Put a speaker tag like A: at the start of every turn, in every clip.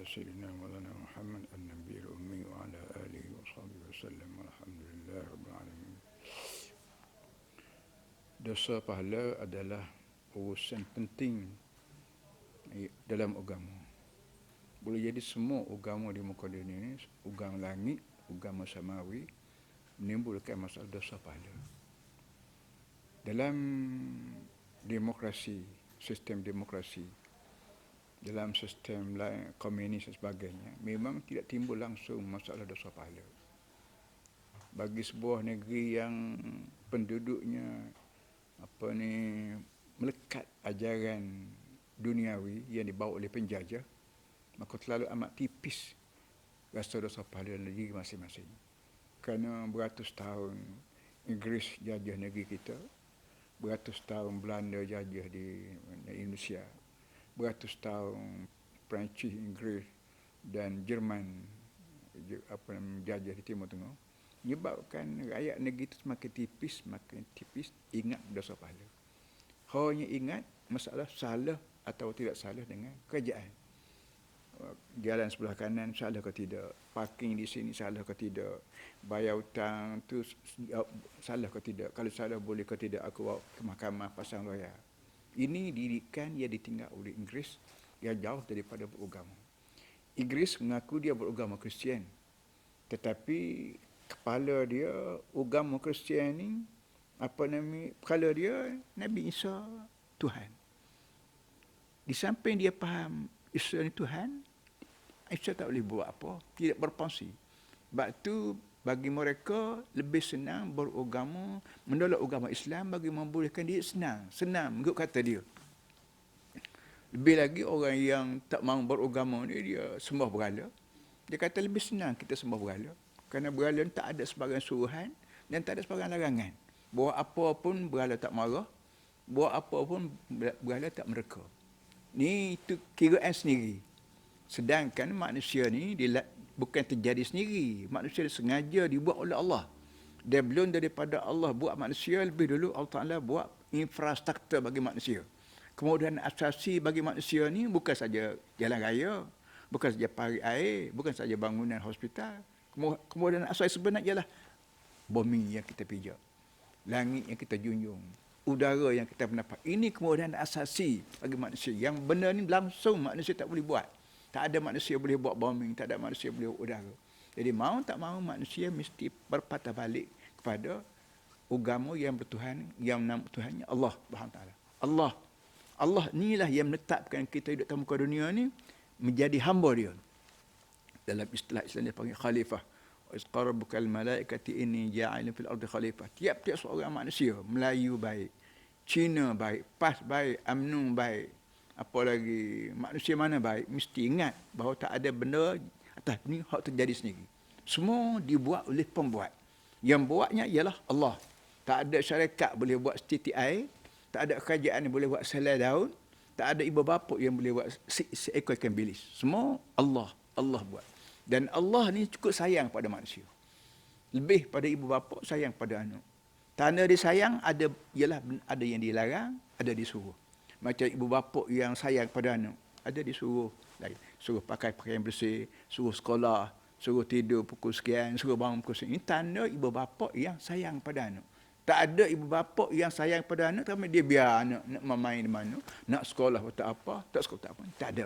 A: سيدنا مولانا محمد النبي الأمي وعلى آله وصحبه وسلم والحمد لله رب العالمين. Dosa pahala adalah urusan penting dalam agama. Boleh jadi semua agama di muka dunia ini, agama langit, agama samawi, menimbulkan masalah dosa pahala. Dalam demokrasi, sistem demokrasi, dalam sistem lain, komunis dan sebagainya, memang tidak timbul langsung masalah dosa pahala. Bagi sebuah negeri yang penduduknya melekat ajaran duniawi yang dibawa oleh penjajah, maka terlalu amat tipis rasa dosa pahala dalam diri masing-masing. Kerana beratus tahun Inggeris jajah negeri kita, beratus tahun Belanda jajah di Indonesia, beratus tahun Perancis, Inggeris dan Jerman jajah di Timur Tengah, menyebabkan rakyat negeri itu semakin tipis ingat dosa pahala. Hanya ingat masalah salah atau tidak salah dengan kerajaan. Jalan sebelah kanan salah ke tidak, parking di sini salah ke tidak, bayar hutang tu salah ke tidak, kalau salah boleh ke tidak aku bawa ke mahkamah pasang lawyer. Ini didikan yang ditinggal oleh Inggeris yang jauh daripada beragama. Inggeris mengaku dia beragama Kristian, tetapi kepala dia agama Kristian ni kepala dia Nabi Isa Tuhan. Di samping dia faham Isa ni Tuhan, Isa tak boleh buat apa, tidak berfungsi. Sebab tu bagi mereka lebih senang beragama, menolak agama Islam bagi membolehkan dia senang mengikut kata dia. Lebih lagi orang yang tak mahu beragama ni, dia sembah berhala. Dia kata lebih senang kita sembah berhala, kerana berhala ni tak ada sebarang suruhan dan tak ada sebarang larangan. Buat apa pun berhala tak marah, buat apa pun berhala tak mereka. Ni itu kiraan sendiri. Sedangkan manusia ni bukan terjadi sendiri. Manusia sengaja dibuat oleh Allah. Dan belum daripada Allah buat manusia, lebih dulu Allah Ta'ala buat infrastruktur bagi manusia. Kemudian asasi bagi manusia ni bukan saja jalan raya, bukan saja parit air, bukan saja bangunan hospital. Kemudian asas sebenarnya ialah bumi yang kita pijak, langit yang kita junjung, udara yang kita mendapat. Ini kemudian asasi bagi manusia. Yang benar ni langsung manusia tak boleh buat. Tak ada manusia boleh buat bumi, tak ada manusia boleh buat udara. Jadi mau tak mau manusia mesti berpatah balik kepada agama yang bertuhan, yang nama Tuhannya Allah Subhanahu Taala. Allah inilah yang menetapkan kita hidup di muka dunia ni menjadi hamba dia. Dalam istilah Islam dia panggil khalifah. Wa isqarabukal malaikati inni ja'ilun fil ardi khalifah. Tiap-tiap seorang manusia, Melayu baik, Cina baik, PAS baik, UMNO baik, apa lagi manusia mana baik, mesti ingat bahawa tak ada benda atas ni hak terjadi sendiri. Semua dibuat oleh pembuat. Yang buatnya ialah Allah. Tak ada syarikat boleh buat setitik air, tak ada kerajaan yang boleh buat selai daun, tak ada ibu bapa yang boleh buat seekor ikan bilis. Semua Allah buat. Dan Allah ni cukup sayang pada manusia. Lebih pada ibu bapa, sayang pada anak. Tanda dia sayang ialah ada yang dilarang, ada disuruh. Macam ibu bapa yang sayang pada anak, ada disuruh lain. Suruh pakai pakaian bersih, suruh sekolah, suruh tidur pukul sekian, suruh bangun pukul sekian. Ini tanda ibu bapa yang sayang pada anak. Tak ada ibu bapa yang sayang pada anak, tapi dia biar anak nak main di mana, nak sekolah tak apa, tak sekolah tak apa. Tak ada.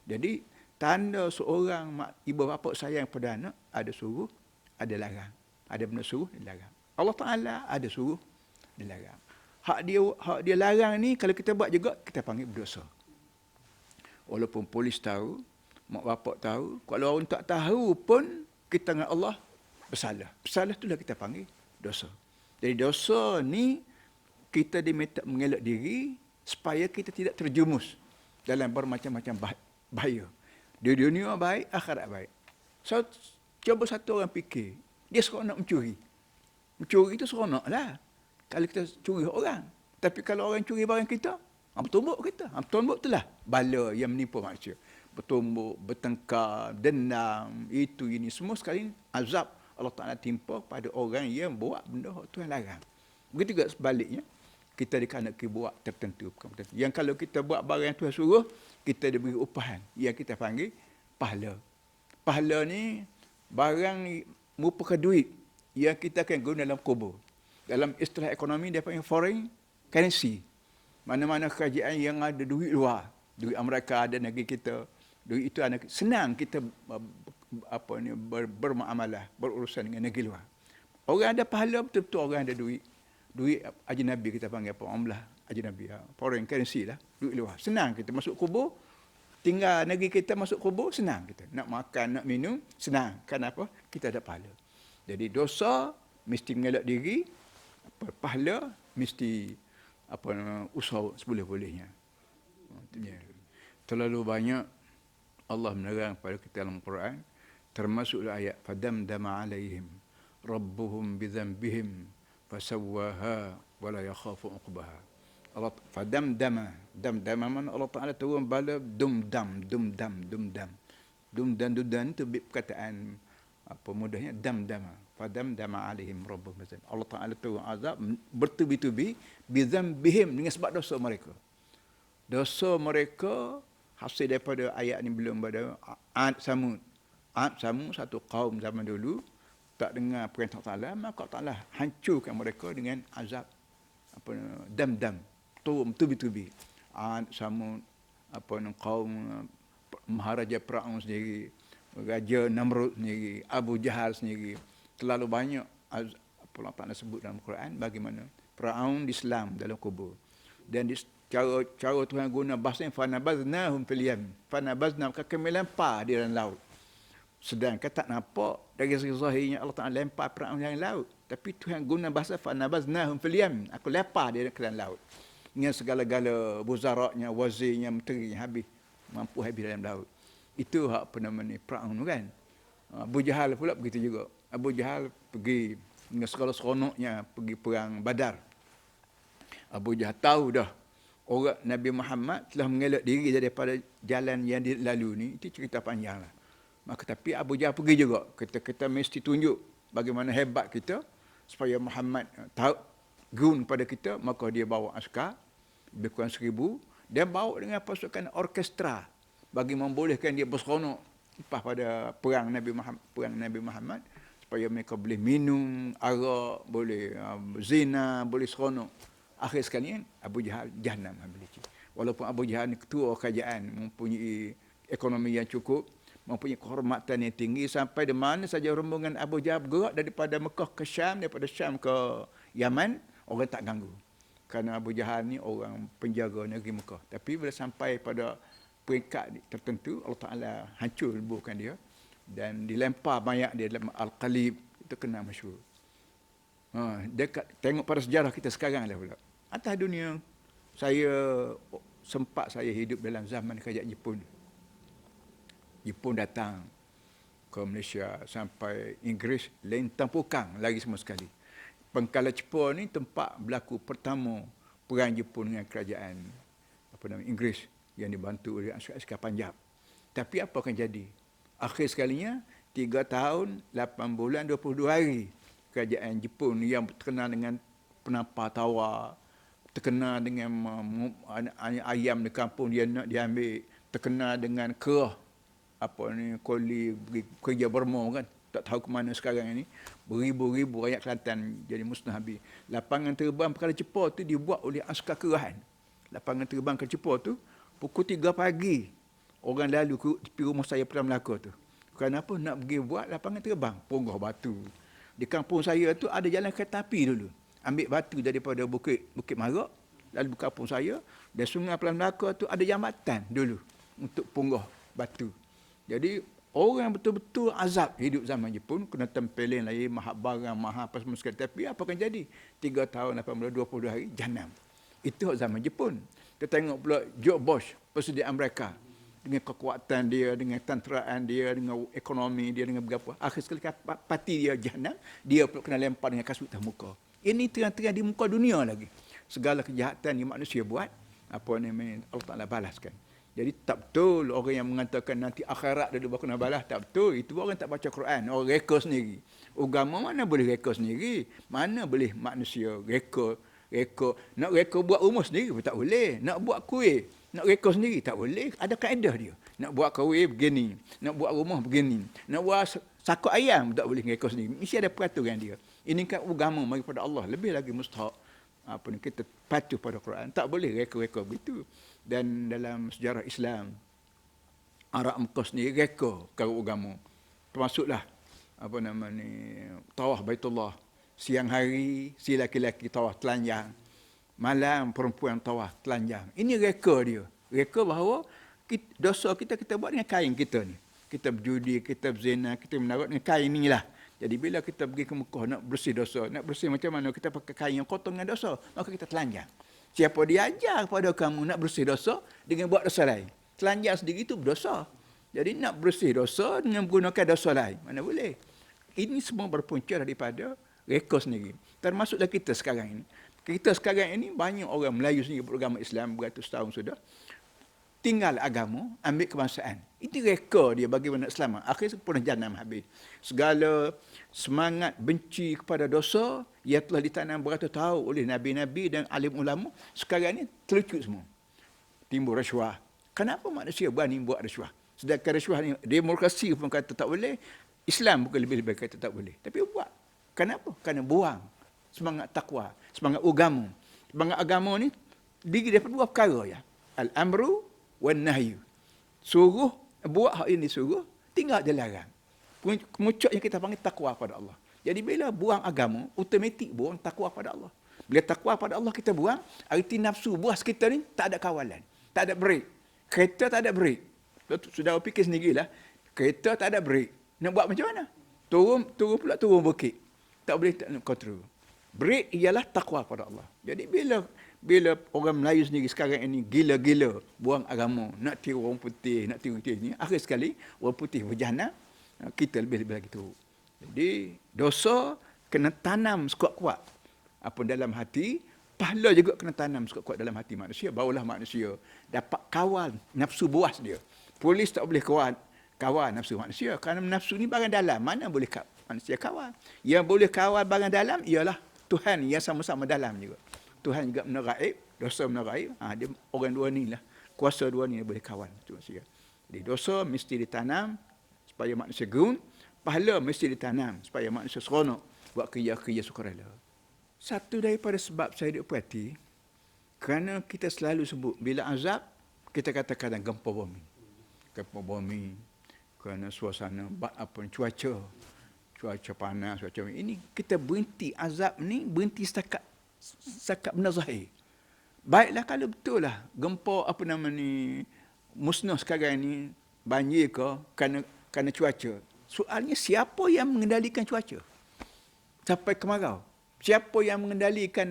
A: Jadi tanda seorang ibu bapa sayang pada anak, ada suruh, ada larang. Ada benda suruh, ada larang. Allah Ta'ala ada suruh, ada larang. Hak dia larang ni kalau kita buat juga, kita panggil berdosa. Walaupun polis tahu, mak bapak tahu, kalau orang tak tahu pun kita dengan Allah bersalah. Bersalah itulah kita panggil dosa. Jadi dosa ni kita diminta mengelak diri supaya kita tidak terjumus dalam bermacam-macam bahaya. Di dunia baik, akhirat baik. So, coba satu orang fikir, dia seronok mencuri. Mencuri itu seronoklah kalau kita curi orang. Tapi kalau orang curi barang kita, bertumbuk kita. Bertumbuk itulah bala yang menimpa manusia. Bertumbuk, bertengkar, dendam, itu ini semua sekali azab Allah Ta'ala timpa pada orang yang buat benda Tuhan larang. Begitu juga sebaliknya, kita dikehendaki buat tertentu. Yang kalau kita buat barang yang Tuhan suruh, kita diberi upahan. Yang kita panggil pahala. Pahala ni barang merupakan duit yang kita akan guna dalam kubur. Dalam istilah ekonomi dia panggil foreign currency. Mana-mana kerajaan yang ada duit luar, duit Amerika ada negeri kita, duit itu ada, senang kita bermuamalah, berurusan dengan negeri luar. Orang ada pahala betul-betul orang ada duit. Duit ajnabi kita panggil apa? Umlah ajnabi, foreign currency lah, duit luar. Senang kita masuk kubur, tinggal negeri kita masuk kubur, senang kita. Nak makan, nak minum, senang. Kenapa? Kita ada pahala. Jadi dosa mesti mengelak diri, pahala mesti usaha seboleh-bolehnya. Terlalu banyak Allah menerang pada kita dalam Quran, termasuklah ayat fadamdama alaihim rabbuhum bidzambihim fasawwaha wala yakhafu uqbaha. Allah fadamdama, damdama mana Allah Taala turun bala dumdam. Dumdan itu perkataan apa mudahnya damdama. Fadamdama alaihim rabbuhum bidzambihim. Allah Taala turun azab bertubi-tubi bidzambihim dengan sebab dosa mereka. Dosa mereka hasil daripada ayat ni belum pada Ad Samud. Ad Samud satu kaum zaman dulu tak dengar perintah Taala, maka Taala hancurkan mereka dengan azab dam-dam, tubi-tubi. Ad Samud kaum Maharaja Firaun sendiri, Raja Namrud sendiri, Abu Jahal sendiri. Terlalu banyak Allah Taala sebut dalam Quran bagaimana Firaun diselam dalam kubur. Dan cara Tuhan guna bahasa yang fanabaznahum fil yam. Fanabazna kami lempar di dalam laut. Sedangkan tak nampak dari segi zahirnya Allah Taala lempar Firaun dalam laut. Tapi Tuhan guna bahasa fanabaznahum fil yam. Aku lempar dia ke dalam laut. Dengan segala-gala buzaraknya, wazirnya, menterinya habis dalam laut. Itu hak namanya Firaun kan. Abu Jahal pula begitu juga. Abu Jahal pergi dengan segala seronoknya pergi perang Badar. Abu Jahal tahu dah orang Nabi Muhammad telah mengelak diri daripada jalan yang dilalui ni. Itu cerita panjang lah. Maka tapi Abu Jahal pergi juga. Kita mesti tunjuk bagaimana hebat kita supaya Muhammad tahu gun pada kita. Maka dia bawa askar lebih kurang 1,000. Dia bawa dengan pasukan orkestra bagi membolehkan dia berseronok lepas pada perang Nabi Muhammad supaya mereka boleh minum arak, boleh zina, boleh seronok. Akhir sekali Abu Jahal Jahannam memiliki. Walaupun Abu Jahal ni ketua kerajaan, mempunyai ekonomi yang cukup, mempunyai kehormatan yang tinggi, sampai di mana saja rombongan Abu Jahal bergerak daripada Mekah ke Syam, daripada Syam ke Yaman, orang tak ganggu. Kerana Abu Jahal ni orang penjaga negeri Mekah. Tapi bila sampai pada peringkat tertentu, Allah Ta'ala hancur leburkan dia dan dilempar mayat dia dalam Al-Qalib. Itu kena masyhur. Dekat tengok pada sejarah kita sekarang lah pula. Atas dunia, saya hidup dalam zaman kerajaan Jepun. Jepun datang ke Malaysia sampai Inggeris, lain tampukang lagi semua sekali. Pengkala Jepun ni tempat berlaku pertama perang Jepun dengan kerajaan Inggeris yang dibantu oleh askar Panjab. Tapi apa akan jadi? Akhir sekalinya 3 tahun 8 bulan 22 hari kerajaan Jepun yang terkenal dengan penampar tawa, terkenal dengan ayam di kampung dia nak diambil, terkenal dengan kerah koli kerja Burma kan, tak tahu ke mana sekarang ini. Beribu-ribu rakyat Kelantan jadi musnah habis. Lapangan terbang perkara Jepun tu dibuat oleh askar kerahan. Lapangan terbang ke Jepun tu pukul 3 pagi orang lalu di rumah saya Perdana Melaka tu. Kenapa nak pergi buat lapangan terbang? Ponggah batu. Di kampung saya tu ada jalan kereta api dulu. Ambil batu daripada Bukit Marak, lalu di kampung saya, dan Sungai Perdana Melaka tu ada jambatan dulu untuk ponggah batu. Jadi orang betul-betul azab hidup zaman Jepun, kena tempelin lagi, mahal barang, mahal apa semua sekali. Tapi apa akan jadi? 3 tahun, 18, 22 hari, Jahannam. Itu zaman Jepun. Kita tengok pula George Bush, Presiden Amerika, dengan kekuatan dia, dengan tenteraan dia, dengan ekonomi dia, dengan berapa. Akhir sekali parti dia Jahannam, dia pula kena lempar dengan kasut atas muka. Ini terang-terang di muka dunia lagi. Segala kejahatan yang manusia buat, Allah Ta'ala balaskan. Jadi tak betul orang yang mengatakan nanti akhirat dia baru kena balas. Tak betul. Itu orang tak baca Quran. Orang reka sendiri. Agama mana boleh reka sendiri? Mana boleh manusia reka. Nak reka buat rumah sendiri pun tak boleh. Nak buat kuih, nak reka sendiri tak boleh. Ada kaedah dia. Nak buat kuih begini. Nak buat rumah begini. Nak buat sakut ayam tak boleh reka sendiri. Mesti ada peraturan dia. Ini kan agama daripada Allah. Lebih lagi mustahak kita patuh pada Quran. Tak boleh reka-reka begitu. Dan dalam sejarah Islam, Arab Mekah sendiri reka perkara agama. Termasuklah tawaf Baitullah. Siang hari si laki-laki tawaf telanjang. Malam perempuan tawaf telanjang. Ini reka dia. Reka bahawa dosa kita buat dengan kain kita ni. Kita berjudi, kita berzina, kita menarut dengan kain ni lah. Jadi bila kita pergi ke Mekah nak bersih dosa, nak bersih macam mana, kita pakai kain yang kotor dengan dosa, maka kita telanjang. Siapa dia ajar kepada kamu nak bersih dosa dengan buat dosa lain? Telanjang sendiri itu berdosa. Jadi nak bersih dosa dengan menggunakan dosa lain. Mana boleh? Ini semua berpunca daripada reka sendiri. Termasuklah kita sekarang ini. Kita sekarang ini banyak orang Melayu sendiri beragama Islam beratus tahun sudah. Tinggal agama, ambil kebangsaan. Itu reka dia bagaimana selamat. Akhirnya pernah janam habis. Segala semangat benci kepada dosa yang telah ditanam beratus tahun oleh nabi-nabi dan alim ulama, sekarang ini terlucut semua. Timbul rasuah. Kenapa manusia berani buat rasuah? Sedangkan rasuah ni demokrasi pun kata tak boleh, Islam bukan lebih-lebih kata tak boleh. Tapi buat. Kenapa? Kerana buang semangat takwa, semangat agama. Semangat agama ni diri daripada dua perkara ya. Al-amru wan nahyu. Suruh buat hak ini suruh, tinggal je larang. Kemuncak yang kita panggil takwa pada Allah. Jadi bila buang agama, automatik buang takwa pada Allah. Bila takwa pada Allah kita buang, arti nafsu buas kita ni tak ada kawalan, tak ada break. Kereta tak ada break. Sudah fikir sendirilah. Kereta tak ada break. Nak buat macam mana? Turun bukit. Tak boleh tak nak kontrol. Break ialah takwa pada Allah. Jadi bila orang Melayu sendiri sekarang ini gila-gila buang agama, nak tiru orang putih, nak tiru ni, akhir sekali orang putih berjana, kita lebih-lebih lagi tu. Jadi dosa kena tanam sekuat-kuat apa dalam hati, pahala juga kena tanam sekuat-kuat dalam hati manusia, barulah manusia dapat kawal nafsu buas dia. Polis tak boleh kawal nafsu manusia kerana nafsu ni barang dalam, mana boleh manusia kawal. Yang boleh kawal barang dalam ialah Tuhan yang sama-sama dalam juga. Tuhan juga meneraib, dosa meneraib. Dia orang dua ni lah. Kuasa dua ni boleh kawan. Jadi dosa mesti ditanam supaya manusia gerun. Pahala mesti ditanam supaya manusia seronok buat kerja-kerja sukarela. Satu daripada sebab saya duk perhati, kerana kita selalu sebut bila azab, kita kata kadang gempa bumi. Gempa bumi, kerana suasana, cuaca panas, cuaca ini, kita berhenti azab ni, berhenti setakat benda zahir. Baiklah kalau betul lah gempa musnah sekarang ni, banjir ke kerana cuaca. Soalnya siapa yang mengendalikan cuaca sampai kemarau? Siapa yang mengendalikan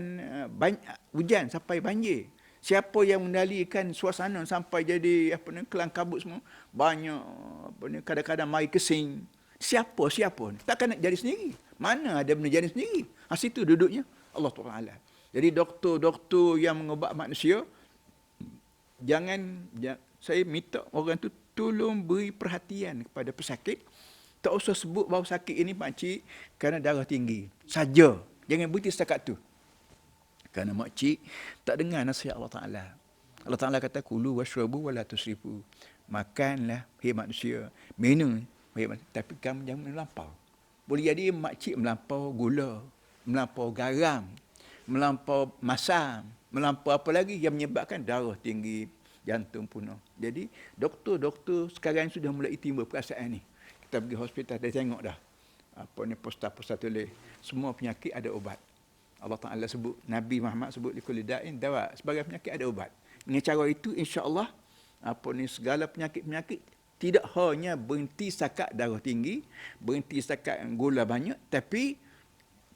A: hujan sampai banjir? Siapa yang mengendalikan suasana sampai jadi kelang kabut semua? Banyak kadang-kadang mari kesing. Siapa? Takkan nak jadi sendiri. Mana ada benda jadi sendiri? Situ duduknya Allah Ta'ala. Jadi doktor-doktor yang mengubat manusia, saya minta orang tu tolong beri perhatian kepada pesakit. Tak usah sebut bahawa sakit ini makcik kerana darah tinggi saja. Jangan berhenti setakat tu. Kerana makcik tak dengar nasihat Allah Ta'ala. Allah Ta'ala kata, kulu washrabu wa la tusrifu. Makanlah, hai manusia. Minum, tapi kamu jangan melampau. Boleh jadi makcik melampau gula, melampau garam, melampau masam, melampau apa lagi yang menyebabkan darah tinggi, jantung punah. Jadi doktor-doktor sekarang sudah mulai timbul perasaan ni. Kita pergi hospital, dah tengok dah. Poster-poster tulis, semua penyakit ada ubat. Allah Ta'ala sebut, Nabi Muhammad sebut likulli da'in dawa, sebagai penyakit ada ubat. Dengan cara itu insya-Allah segala penyakit-penyakit tidak hanya berhenti setakat darah tinggi, berhenti setakat gula banyak, tapi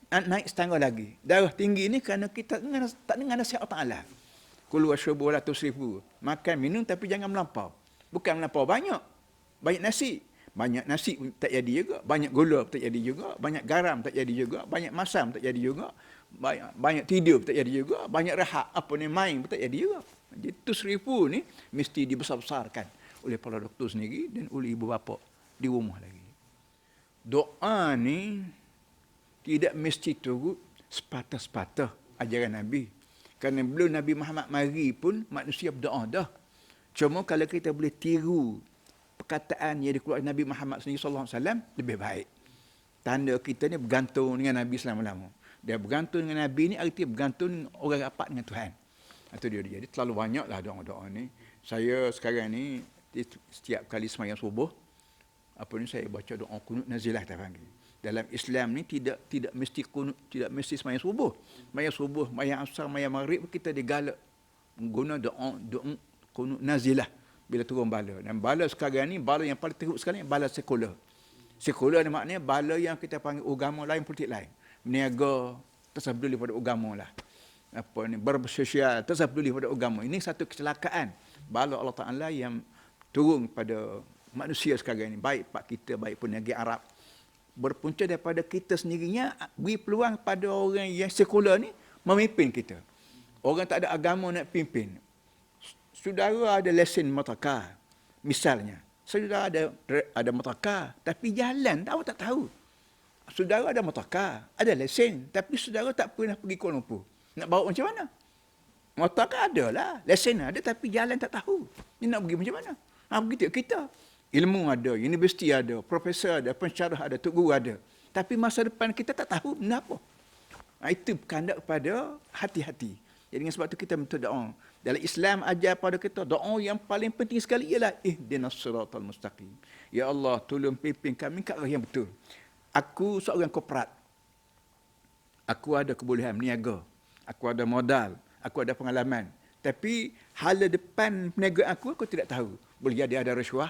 A: naik setengah lagi. Darah tinggi ni kerana kita tak dengar nasihat Allah Ta'ala. Kulu washrabu wa la tusrifu. Makan minum tapi jangan melampau. Bukan melampau banyak. Banyak nasi. Banyak nasi tak jadi juga, banyak gula tak jadi juga, banyak garam tak jadi juga, banyak masam tak jadi juga, banyak tidur tak jadi juga, banyak rehat main tak jadi juga. Jadi tusrifu ni mesti dibesar-besarkan oleh para doktor sendiri dan oleh ibu bapa di rumah lagi. Doa ni tidak mesti turut sepatah-sepatah ajaran Nabi. Kerana belum Nabi Muhammad mari pun manusia berdoa dah. Cuma kalau kita boleh tiru perkataan yang dikeluarkan Nabi Muhammad sallallahu alaihi wasallam lebih baik. Tanda kita ni bergantung dengan Nabi selama-lama. Dia bergantung dengan Nabi ni arti bergantung orang rapat dengan Tuhan. Itu dia. Jadi terlalu banyaklah doa-doa ni. Saya sekarang ni setiap kali sembahyang subuh saya baca doa kunut nazilah kita panggil. Dalam Islam ni tidak mesti kunut, tidak mesti sembahyang subuh. Sembahyang subuh, sembahyang asar, sembahyang maghrib kita digalak menggunakan doa kunut nazilah bila turun bala. Dan bala sekarang ni bala yang paling teruk sekali bala sekular. Sekular ni maknanya bala yang kita panggil agama lain, politik lain. Berniaga tersebut daripada agama lah. Bersosial tersebut daripada agama. Ini satu kecelakaan bala Allah Ta'ala yang turun pada manusia sekarang ini, baik pak kita, baik pun negeri Arab, berpunca daripada kita sendirinya beri peluang pada orang yang sekular ni memimpin kita. Orang tak ada agama nak pimpin. Saudara ada lesen motorcar, misalnya. Saudara ada motorcar, tapi jalan tak tahu. Saudara ada motorcar, ada lesen, tapi saudara tak pernah pergi Kuala Lumpur. Nak bawa macam mana? Motorcar ada lah, lesen ada, tapi jalan tak tahu. Ni nak pergi macam mana? Begitu kita. Ilmu ada, universiti ada, profesor ada, pensyarah ada, tok guru ada. Tapi masa depan kita tak tahu kenapa. Itu berkandak kepada hati-hati. Jadi dengan sebab itu kita minta doa. Dalam Islam ajar pada kita, doa yang paling penting sekali ialah ihdinas siratal mustaqim. Ya Allah, tolong pimpin kami ke arah yang betul. Aku seorang korporat. Aku ada kebolehan berniaga. Aku ada modal. Aku ada pengalaman. Tapi hala depan perniagaan aku tidak tahu. Boleh jadi ada rasuah.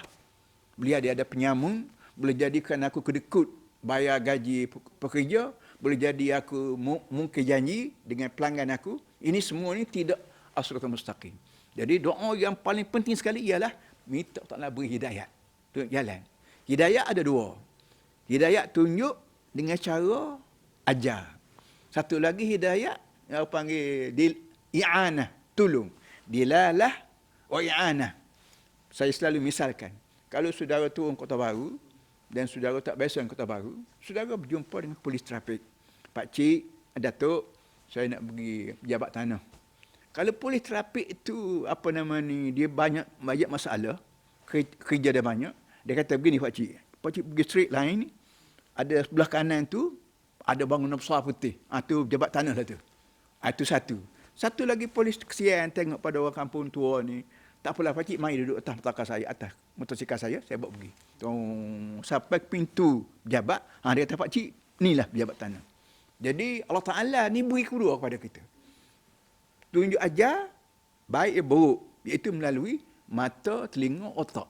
A: Boleh jadi ada penyamun. Boleh jadi kerana aku kedekut bayar gaji pekerja. Boleh jadi aku mungkin janji dengan pelanggan aku. Ini semua ni tidak as-siratal mustaqim. Jadi doa yang paling penting sekali ialah minta Allah beri hidayat. Tunjuk jalan. Hidayat ada dua. Hidayat tunjuk dengan cara ajar. Satu lagi hidayat yang panggil i'anah, tolong. Dilalah wa i'anah. Saya selalu misalkan, kalau saudara turun Kota Baru dan saudara tak biasa di Kota Baru, saudara berjumpa dengan polis trafik. Pak Cik, Datuk, saya nak pergi pejabat tanah. Kalau polis trafik itu dia banyak masalah, kerja dia banyak, dia kata begini Pak Cik pergi straight line ni, ada sebelah kanan tu ada bangunan besar putih. Tu pejabat tanah lah tu. Itu satu. Satu lagi polis kesian tengok pada orang kampung tua ni. Tak apalah Pak Cik, mari duduk atas motorkar saya, atas motosikal saya bawa pergi. Sampai pintu pejabat, dia kata Pak Cik, inilah pejabat tanah. Jadi Allah Ta'ala ni beri kedua kepada kita. Tunjuk ajar, baik ya buruk. Iaitu melalui mata, telinga, otak.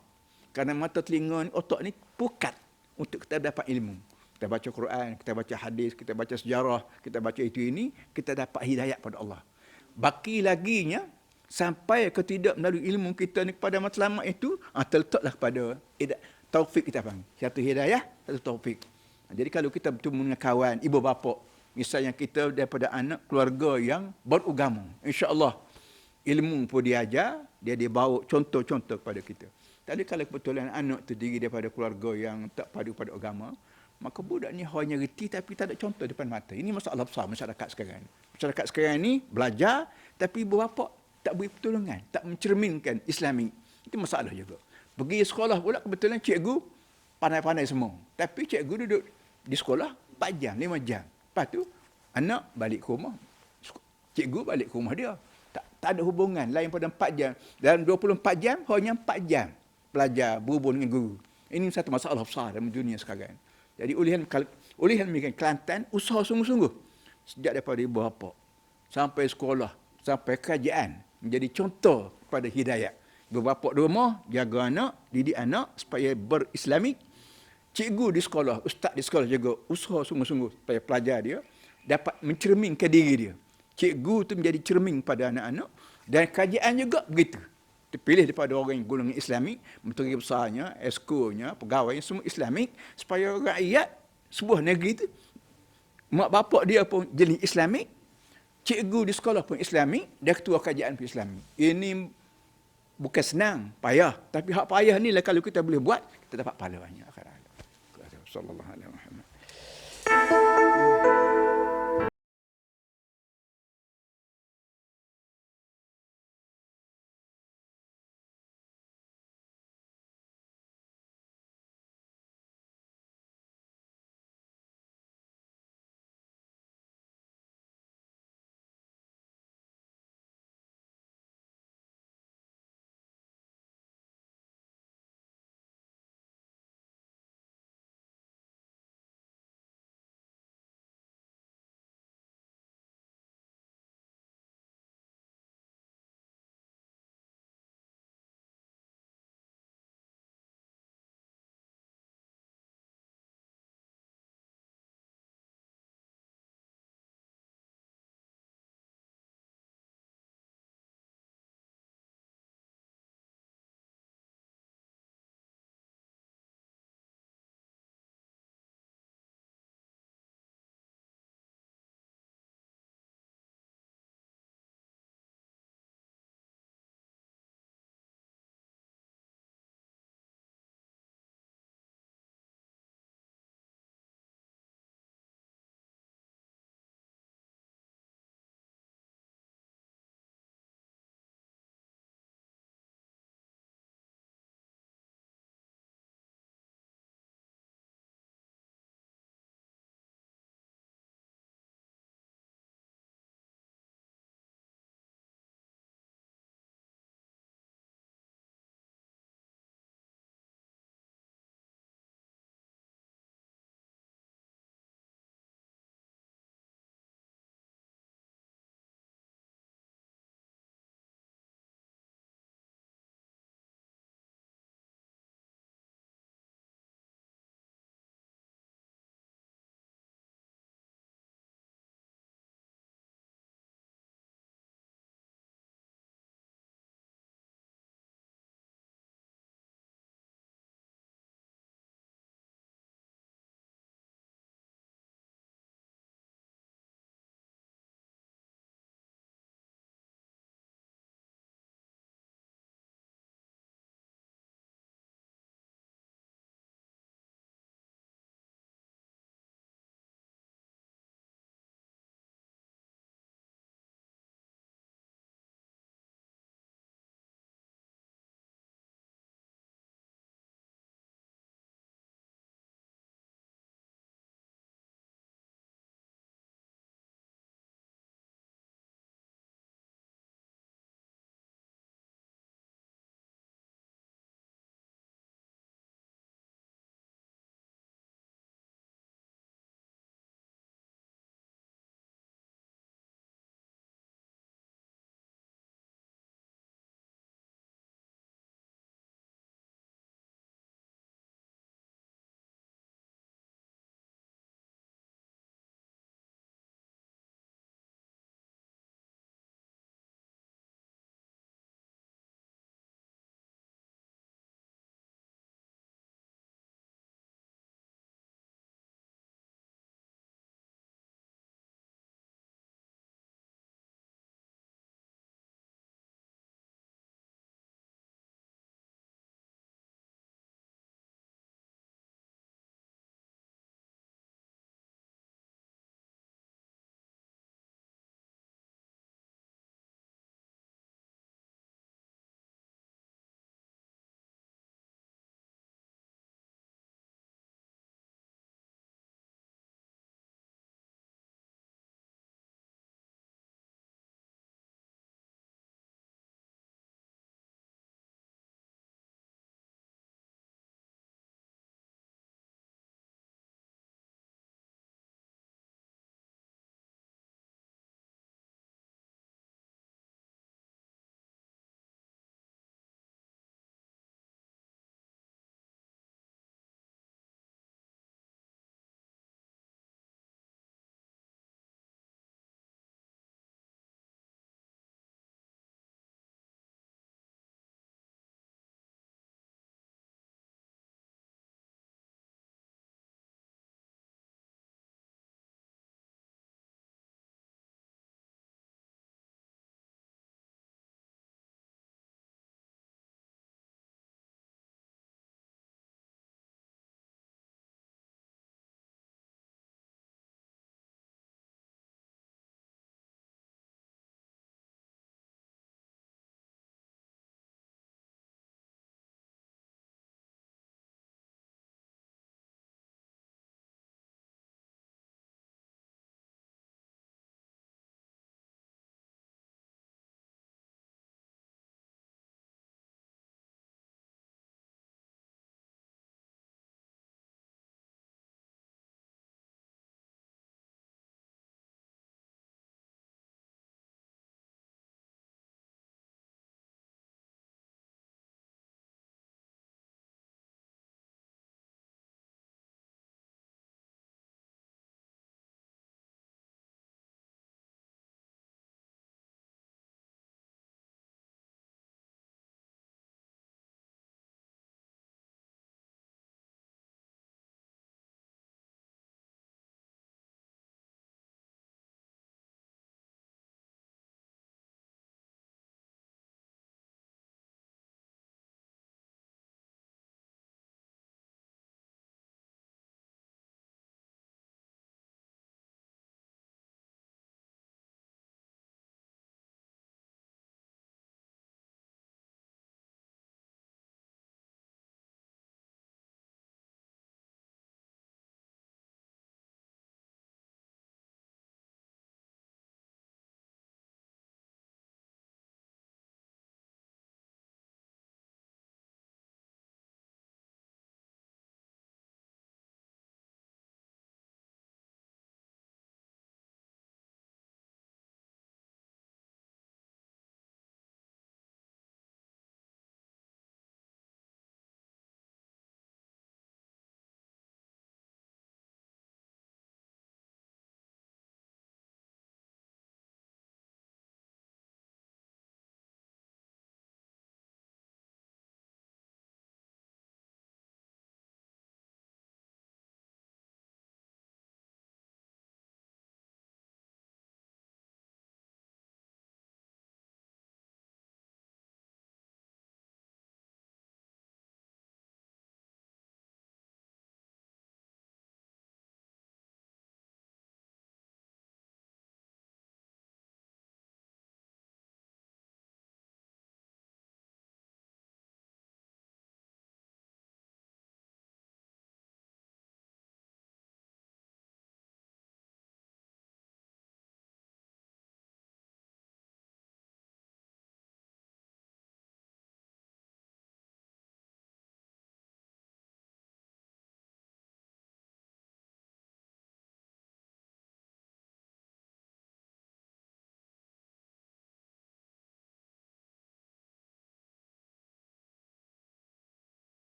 A: Kerana mata, telinga, otak ni pukat untuk kita dapat ilmu. Kita baca Quran, kita baca hadis, kita baca sejarah, kita baca itu ini, kita dapat hidayat pada Allah. Baki laginya, sampai ke tidak melalui ilmu kita ni kepada matlamat itu, terletaklah pada taufik kita panggil. Satu hidayah, satu taufik. Jadi kalau kita bertemu dengan kawan, ibu bapa, misalnya kita daripada anak keluarga yang beragama, insya-Allah ilmu pun diajar, dia dibawa contoh-contoh kepada kita. Tapi kalau kebetulan anak terdiri daripada keluarga yang tak padu pada agama, maka budak ni hanya reti tapi tak ada contoh depan mata. Ini masalah besar masyarakat sekarang. Masyarakat sekarang ni belajar tapi ibu bapa tak beri pertolongan, tak mencerminkan Islami. Itu masalah juga. Pergi sekolah pula kebetulan cikgu pandai-pandai semua. Tapi cikgu duduk di sekolah 4 jam, 5 jam. Lepas tu anak balik ke rumah. Cikgu balik ke rumah dia. Tak ada hubungan lain pada 4 jam. Dalam 24 jam hanya 4 jam belajar berhubung dengan guru. Ini satu masalah besar dalam dunia sekarang. Jadi ulihan demikian Kelantan usaha sungguh-sungguh sejak daripada ibu bapa sampai sekolah, sampai kerajaan menjadi contoh kepada hidayat. Ibu bapa di rumah jaga anak, didik anak supaya berislamik. Cikgu di sekolah, ustaz di sekolah juga usaha sungguh-sungguh supaya pelajar dia dapat mencerminkan diri dia. Cikgu tu menjadi cermin pada anak-anak dan kerajaan juga begitu. Dipilih daripada orang yang golongan Islamik, menteri besarnya, esko-nya, pegawai semua Islamik supaya rakyat sebuah negeri itu mak bapak dia pun jenis Islamik, cikgu di sekolah pun Islamik, dan ketua kerajaan pun Islamik. Ini bukan senang, payah, tapi hak payah ni lah kalau kita boleh buat, kita dapat pahala banyak. Sallallahu alaihi wasallam.